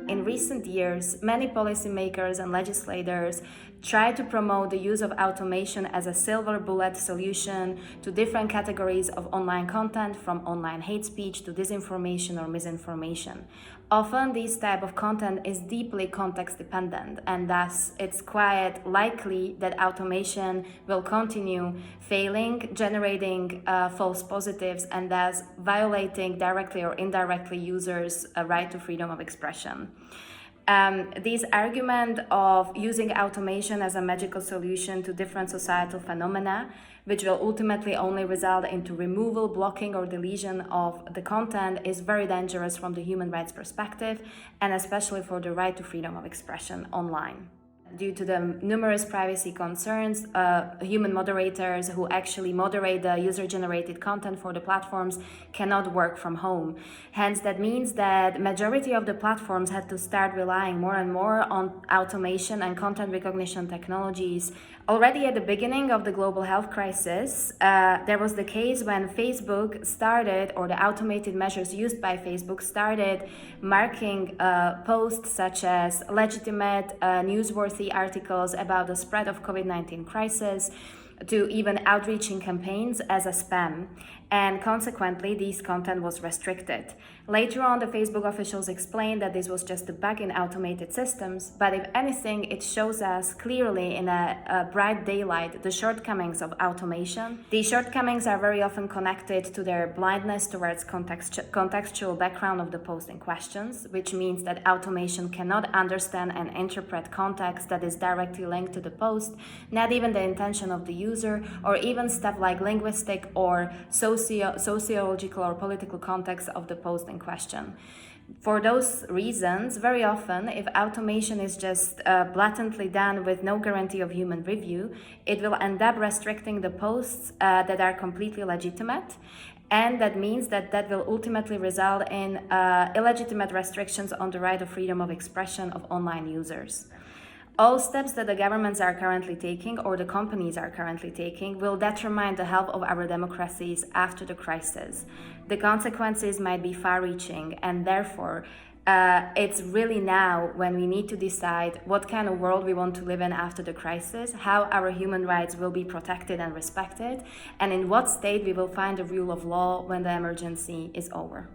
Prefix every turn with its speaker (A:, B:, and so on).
A: in recent years, many policymakers and legislators try to promote the use of automation as a silver bullet solution to different categories of online content, from online hate speech to disinformation or misinformation. Often this type of content is deeply context dependent, and thus it's quite likely that automation will continue failing, generating false positives, and thus violating directly or indirectly users' right to freedom of expression. This argument of using automation as a magical solution to different societal phenomena, which will ultimately only result into removal, blocking, or deletion of the content, is very dangerous from the human rights perspective, and especially for the right to freedom of expression online. Due to the numerous privacy concerns, human moderators who actually moderate the user-generated content for the platforms cannot work from home. Hence, that means that majority of the platforms had to start relying more and more on automation and content recognition technologies. Already at the beginning of the global health crisis, there was the case when Facebook started, or the automated measures used by Facebook started marking posts such as legitimate, newsworthy articles about the spread of COVID-19 crisis, to even outreaching campaigns as a spam, and consequently this content was restricted. Later on, the Facebook officials explained that this was just a bug in automated systems, but if anything, it shows us clearly in a bright daylight the shortcomings of automation. These shortcomings are very often connected to their blindness towards contextual background of the post in questions, which means that automation cannot understand and interpret context that is directly linked to the post, not even the intention of the user, or even stuff like linguistic or sociological or political context of the post in question. For those reasons, very often, if automation is just blatantly done with no guarantee of human review, it will end up restricting the posts that are completely legitimate, and that means that will ultimately result in illegitimate restrictions on the right of freedom of expression of online users. All steps that the governments are currently taking, or the companies are currently taking, will determine the health of our democracies after the crisis. The consequences might be far-reaching, and therefore it's really now when we need to decide what kind of world we want to live in after the crisis, how our human rights will be protected and respected, and in what state we will find the rule of law when the emergency is over.